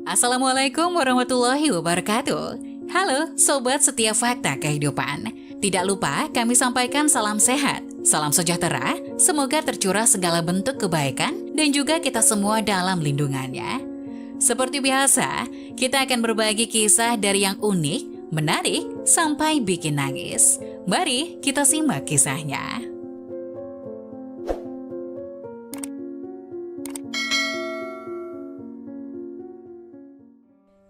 Assalamualaikum warahmatullahi wabarakatuh. Halo Sobat Setiap Fakta Kehidupan. Tidak lupa kami sampaikan salam sehat, salam sejahtera, semoga tercurah segala bentuk kebaikan dan juga kita semua dalam lindungannya. Seperti biasa, kita akan berbagi kisah dari yang unik, menarik, sampai bikin nangis. Mari kita simak kisahnya.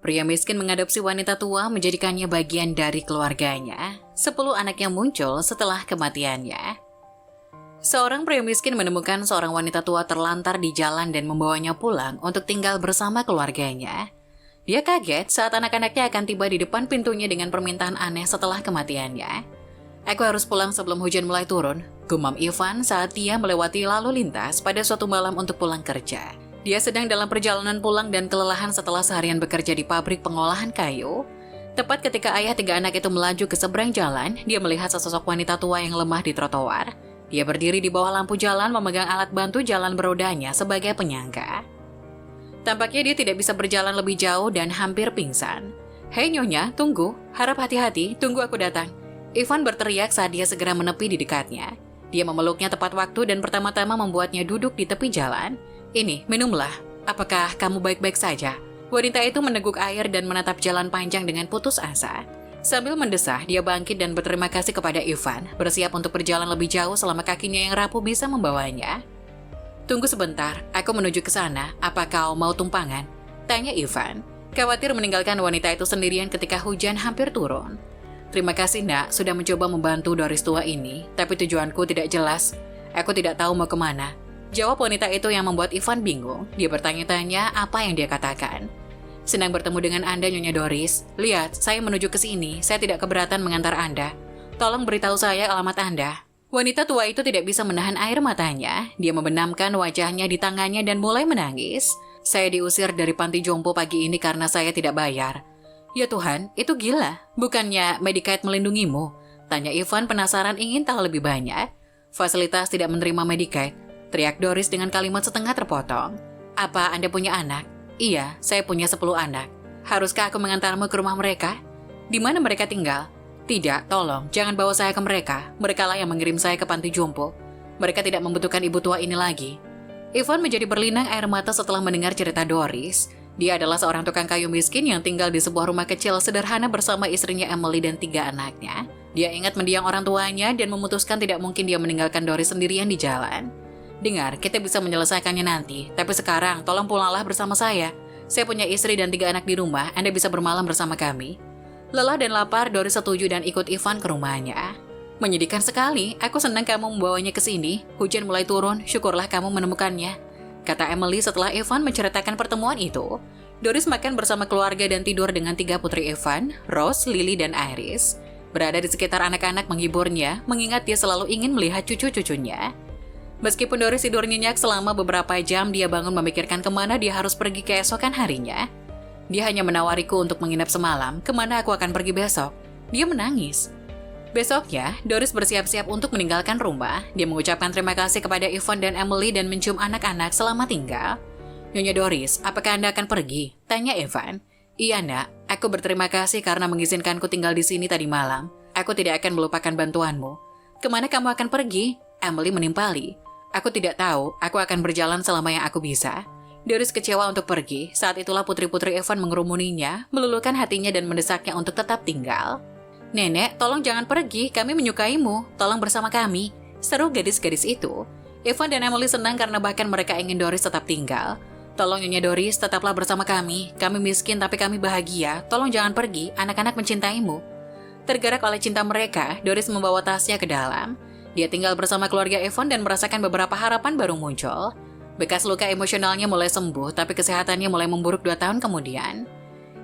Pria miskin mengadopsi wanita tua menjadikannya bagian dari keluarganya. 10 anaknya muncul setelah kematiannya. Seorang pria miskin menemukan seorang wanita tua terlantar di jalan dan membawanya pulang untuk tinggal bersama keluarganya. Dia kaget saat anak-anaknya akan tiba di depan pintunya dengan permintaan aneh setelah kematiannya. "Aku harus pulang sebelum hujan mulai turun," gumam Ivan saat dia melewati lalu lintas pada suatu malam untuk pulang kerja. Dia sedang dalam perjalanan pulang dan kelelahan setelah seharian bekerja di pabrik pengolahan kayu. Tepat ketika ayah 3 anak itu melaju ke seberang jalan, dia melihat sesosok wanita tua yang lemah di trotoar. Dia berdiri di bawah lampu jalan memegang alat bantu jalan berodanya sebagai penyangga. Tampaknya dia tidak bisa berjalan lebih jauh dan hampir pingsan. "Hei Nyonya, tunggu, harap hati-hati, tunggu aku datang." Ivan berteriak saat dia segera menepi di dekatnya. Dia memeluknya tepat waktu dan pertama-tama membuatnya duduk di tepi jalan. "Ini, minumlah. Apakah kamu baik-baik saja?" Wanita itu meneguk air dan menatap jalan panjang dengan putus asa. Sambil mendesah, dia bangkit dan berterima kasih kepada Ivan, bersiap untuk berjalan lebih jauh selama kakinya yang rapuh bisa membawanya. "Tunggu sebentar, aku menuju ke sana. Apa kau mau tumpangan?" tanya Ivan, khawatir meninggalkan wanita itu sendirian ketika hujan hampir turun. "Terima kasih nak, sudah mencoba membantu Doris tua ini, tapi tujuanku tidak jelas. Aku tidak tahu mau kemana." Jawab wanita itu yang membuat Ivan bingung. Dia bertanya-tanya apa yang dia katakan. "Senang bertemu dengan Anda, Nyonya Doris. Lihat, saya menuju ke sini. Saya tidak keberatan mengantar Anda. Tolong beritahu saya alamat Anda." Wanita tua itu tidak bisa menahan air matanya. Dia membenamkan wajahnya di tangannya dan mulai menangis. "Saya diusir dari panti jompo pagi ini karena saya tidak bayar." "Ya Tuhan, itu gila. Bukannya Medicaid melindungimu?" tanya Ivan penasaran ingin tahu lebih banyak. "Fasilitas tidak menerima Medicaid," teriak Doris dengan kalimat setengah terpotong. "Apa Anda punya anak?" "Iya, saya punya 10 anak. Haruskah aku mengantarmu ke rumah mereka?" "Di mana mereka tinggal?" "Tidak, tolong, jangan bawa saya ke mereka. Merekalah yang mengirim saya ke panti jompo. Mereka tidak membutuhkan ibu tua ini lagi." Ivan menjadi berlinang air mata setelah mendengar cerita Doris. Dia adalah seorang tukang kayu miskin yang tinggal di sebuah rumah kecil sederhana bersama istrinya Emily dan 3 anaknya. Dia ingat mendiang orang tuanya dan memutuskan tidak mungkin dia meninggalkan Doris sendirian di jalan. "Dengar, kita bisa menyelesaikannya nanti, tapi sekarang tolong pulanglah bersama saya. Saya punya istri dan 3 anak di rumah, Anda bisa bermalam bersama kami." Lelah dan lapar, Doris setuju dan ikut Ivan ke rumahnya. "Menyedihkan sekali, aku senang kamu membawanya ke sini. Hujan mulai turun, syukurlah kamu menemukannya," kata Emily setelah Ivan menceritakan pertemuan itu. Doris makan bersama keluarga dan tidur dengan 3 putri Ivan, Rose, Lily, dan Iris. Berada di sekitar anak-anak menghiburnya, mengingat dia selalu ingin melihat cucu-cucunya. Meskipun Doris tidur nyenyak selama beberapa jam, dia bangun memikirkan kemana dia harus pergi keesokan harinya. "Dia hanya menawariku untuk menginap semalam, kemana aku akan pergi besok?" Dia menangis. Besoknya, Doris bersiap-siap untuk meninggalkan rumah. Dia mengucapkan terima kasih kepada Ivan dan Emily dan mencium anak-anak selama tinggal. "Nyonya Doris, apakah Anda akan pergi?" tanya Ivan. "Iya nak, aku berterima kasih karena mengizinkanku tinggal di sini tadi malam. Aku tidak akan melupakan bantuanmu." "Kemana kamu akan pergi?" Emily menimpali. "Aku tidak tahu, aku akan berjalan selama yang aku bisa." Doris kecewa untuk pergi, saat itulah putri-putri Evan mengerumuninya, meluluhkan hatinya dan mendesaknya untuk tetap tinggal. "Nenek, tolong jangan pergi, kami menyukaimu, tolong bersama kami," seru gadis-gadis itu. Evan dan Emily senang karena bahkan mereka ingin Doris tetap tinggal. "Tolong Nyonya Doris, tetaplah bersama kami miskin tapi kami bahagia, tolong jangan pergi, anak-anak mencintaimu." Tergerak oleh cinta mereka, Doris membawa tasnya ke dalam. Dia tinggal bersama keluarga Evan dan merasakan beberapa harapan baru muncul. Bekas luka emosionalnya mulai sembuh, tapi kesehatannya mulai memburuk 2 tahun kemudian.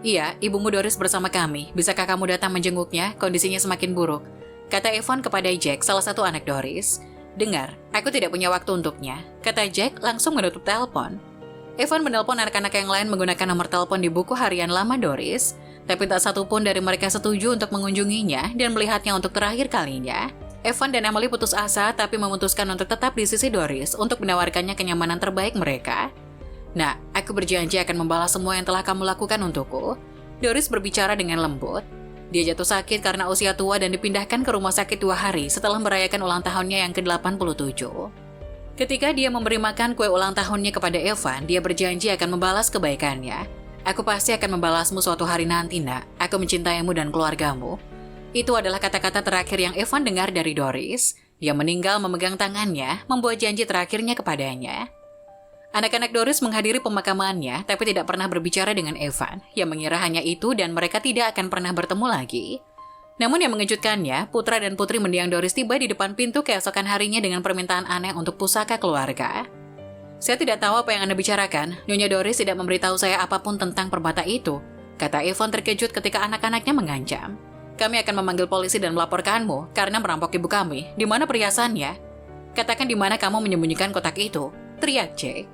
"Iya, ibumu Doris bersama kami. Bisakah kamu datang menjenguknya? Kondisinya semakin buruk," kata Evan kepada Jack, salah satu anak Doris. "Dengar, aku tidak punya waktu untuknya," kata Jack langsung menutup telepon. Evan menelpon anak-anak yang lain menggunakan nomor telepon di buku harian lama Doris, tapi tak satu pun dari mereka setuju untuk mengunjunginya dan melihatnya untuk terakhir kalinya. Evan dan Emily putus asa tapi memutuskan untuk tetap di sisi Doris untuk menawarkannya kenyamanan terbaik mereka. Nah, aku berjanji akan membalas semua yang telah kamu lakukan untukku. Doris berbicara dengan lembut. Dia jatuh sakit karena usia tua dan dipindahkan ke rumah sakit 2 hari setelah merayakan ulang tahunnya yang ke-87. Ketika dia memberi makan kue ulang tahunnya kepada Evan, dia berjanji akan membalas kebaikannya. Aku pasti akan membalasmu suatu hari nanti, nak. Aku mencintaimu dan keluargamu. Itu adalah kata-kata terakhir yang Evan dengar dari Doris. Dia meninggal memegang tangannya, membuat janji terakhirnya kepadanya. Anak-anak Doris menghadiri pemakamannya, tapi tidak pernah berbicara dengan Evan, yang mengira hanya itu dan mereka tidak akan pernah bertemu lagi. Namun yang mengejutkannya, putra dan putri mendiang Doris tiba di depan pintu keesokan harinya dengan permintaan aneh untuk pusaka keluarga. Saya tidak tahu apa yang Anda bicarakan, Nyonya Doris tidak memberitahu saya apapun tentang permata itu, kata Evan terkejut ketika anak-anaknya mengancam. Kami akan memanggil polisi dan melaporkanmu karena merampok ibu kami. Di mana perhiasannya? Katakan di mana kamu menyembunyikan kotak itu, teriak Jack.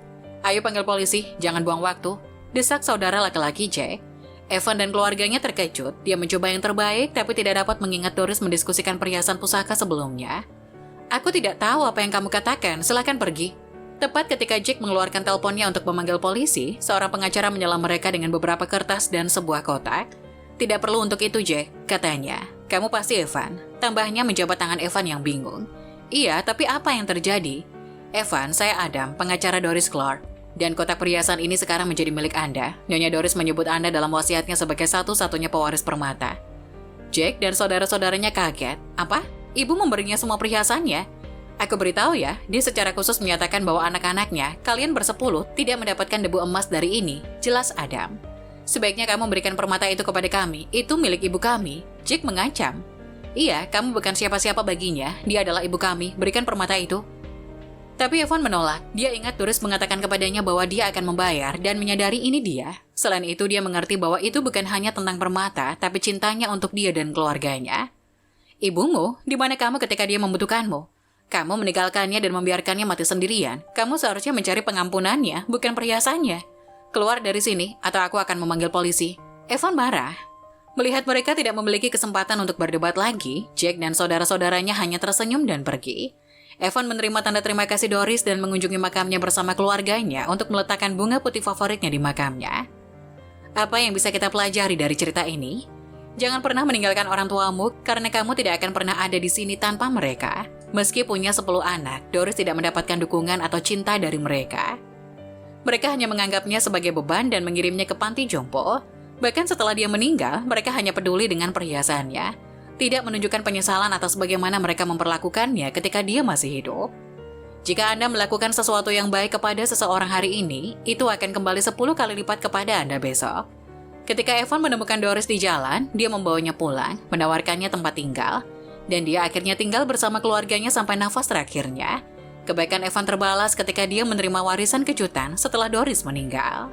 Ayo panggil polisi, jangan buang waktu, desak saudara laki-laki Jack. Evan dan keluarganya terkejut, dia mencoba yang terbaik tapi tidak dapat mengingat Doris mendiskusikan perhiasan pusaka sebelumnya. Aku tidak tahu apa yang kamu katakan, silakan pergi. Tepat ketika Jack mengeluarkan teleponnya untuk memanggil polisi, seorang pengacara menyela mereka dengan beberapa kertas dan sebuah kotak. Tidak perlu untuk itu Jack, katanya. Kamu pasti Evan. Tambahnya menjabat tangan Evan yang bingung. Iya, tapi apa yang terjadi? Evan, saya Adam, pengacara Doris Clark. Dan kotak perhiasan ini sekarang menjadi milik Anda. Nyonya Doris menyebut Anda dalam wasiatnya sebagai satu-satunya pewaris permata. Jack dan saudara-saudaranya kaget. Apa? Ibu memberinya semua perhiasannya? Aku beritahu ya, dia secara khusus menyatakan bahwa anak-anaknya, kalian bersepuluh, tidak mendapatkan debu emas dari ini. Jelas Adam. Sebaiknya kamu berikan permata itu kepada kami. Itu milik ibu kami. Jack mengancam. Iya, kamu bukan siapa-siapa baginya. Dia adalah ibu kami. Berikan permata itu. Tapi Evan menolak. Dia ingat Doris mengatakan kepadanya bahwa dia akan membayar dan menyadari ini dia. Selain itu, dia mengerti bahwa itu bukan hanya tentang permata, tapi cintanya untuk dia dan keluarganya. Ibumu, di mana kamu ketika dia membutuhkanmu? Kamu meninggalkannya dan membiarkannya mati sendirian. Kamu seharusnya mencari pengampunannya, bukan perhiasannya. Keluar dari sini, atau aku akan memanggil polisi. Evan marah. Melihat mereka tidak memiliki kesempatan untuk berdebat lagi, Jack dan saudara-saudaranya hanya tersenyum dan pergi. Evan menerima tanda terima kasih Doris dan mengunjungi makamnya bersama keluarganya untuk meletakkan bunga putih favoritnya di makamnya. Apa yang bisa kita pelajari dari cerita ini? Jangan pernah meninggalkan orang tuamu karena kamu tidak akan pernah ada di sini tanpa mereka. Meski punya 10 anak, Doris tidak mendapatkan dukungan atau cinta dari mereka. Mereka hanya menganggapnya sebagai beban dan mengirimnya ke panti jompo. Bahkan setelah dia meninggal, mereka hanya peduli dengan perhiasannya. Tidak menunjukkan penyesalan atas bagaimana mereka memperlakukannya ketika dia masih hidup. Jika Anda melakukan sesuatu yang baik kepada seseorang hari ini, itu akan kembali 10 kali lipat kepada Anda besok. Ketika Evan menemukan Doris di jalan, dia membawanya pulang, menawarkannya tempat tinggal, dan dia akhirnya tinggal bersama keluarganya sampai nafas terakhirnya. Kebaikan Evan terbalas ketika dia menerima warisan kejutan setelah Doris meninggal.